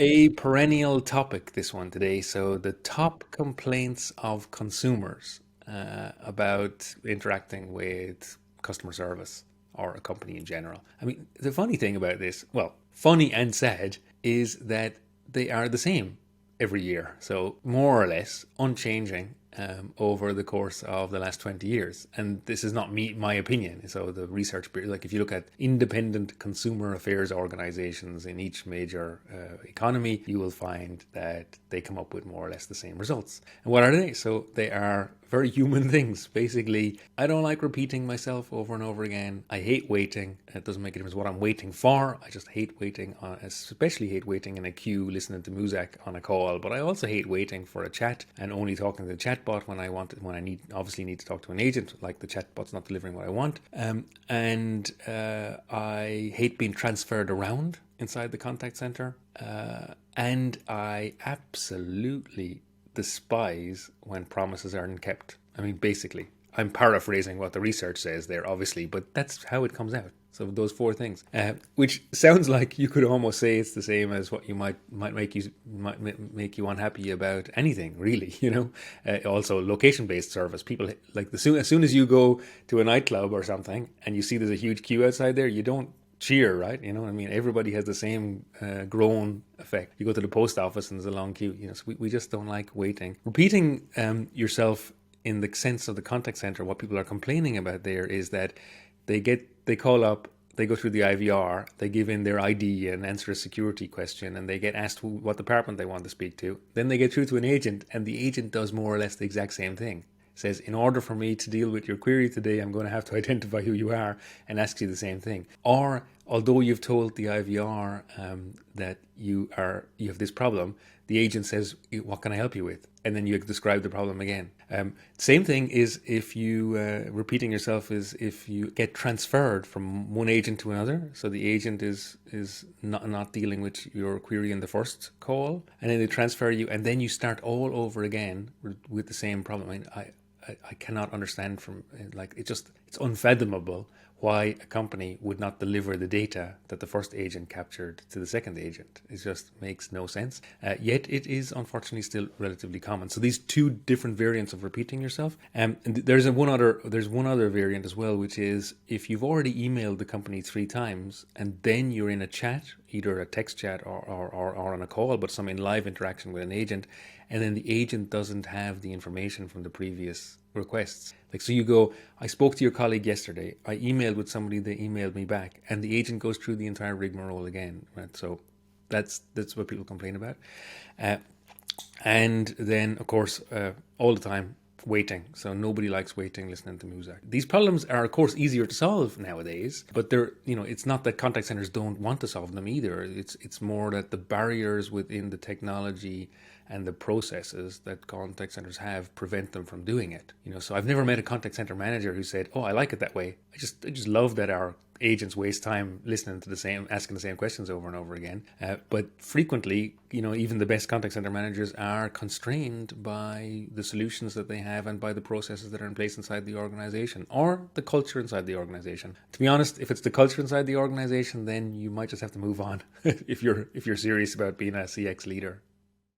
A perennial topic, this one today. So, the top complaints of consumers about interacting with customer service or a company in general. I mean, the funny thing about this, well, funny and sad, is that they are the same every year. So, more or less unchanging over the course of the last 20 years. And this is not my opinion. So the research, like if you look at independent consumer affairs organizations in each major economy, you will find that they come up with more or less the same results. And what are they? So they are very human things. Basically, I don't like repeating myself over and over again. I hate waiting. It doesn't make a difference what I'm waiting for. I just hate waiting, especially hate waiting in a queue listening to muzak on a call. But I also hate waiting for a chat and only talking to the chatbot when I obviously need to talk to an agent, like the chatbot's not delivering what I want. I hate being transferred around inside the contact center. And I absolutely despise when promises aren't kept. I mean, basically, I'm paraphrasing what the research says there, obviously, but that's how it comes out. So those four things, which sounds like you could almost say it's the same as what you might make you unhappy about anything, really. Also location-based service. People like as soon as you go to a nightclub or something and you see there's a huge queue outside there, you don't cheer, right? You know what I mean? Everybody has the same groan effect. You go to the post office and there's a long queue. So we just don't like waiting. Repeating yourself in the sense of the contact center, what people are complaining about there is that they call up, they go through the IVR, they give in their ID and answer a security question, and they get asked what department they want to speak to. Then they get through to an agent, and the agent does more or less the exact same thing. Says, in order for me to deal with your query today, I'm going to have to identify who you are and ask you the same thing. Or, although you've told the IVR that you have this problem, the agent says, what can I help you with? And then you describe the problem again. Same thing is if you, repeating yourself, is if you get transferred from one agent to another. So the agent is not dealing with your query in the first call, and then they transfer you, and then you start all over again with the same problem. I mean, I cannot understand it's unfathomable why a company would not deliver the data that the first agent captured to the second agent. It just makes no sense. Yet it is unfortunately still relatively common. So these two different variants of repeating yourself. And there's one other variant as well, which is if you've already emailed the company 3 times and then you're in a chat, either a text chat or on a call, but some in live interaction with an agent, and then the agent doesn't have the information from the previous requests. Like, so you go, I spoke to your colleague yesterday, I emailed with somebody, they emailed me back, and the agent goes through the entire rigmarole again, right? So that's what people complain about. And then, of course, all the time, waiting. So nobody likes waiting, listening to music. These problems are, of course, easier to solve nowadays, but it's not that contact centers don't want to solve them either. It's more that the barriers within the technology and the processes that contact centers have prevent them from doing it. So I've never met a contact center manager who said, "Oh, I like it that way. I just love that our agents waste time listening to asking the same questions over and over again." But frequently, even the best contact center managers are constrained by the solutions that they have and by the processes that are in place inside the organization or the culture inside the organization. To be honest, if it's the culture inside the organization, then you might just have to move on if you're serious about being a CX leader.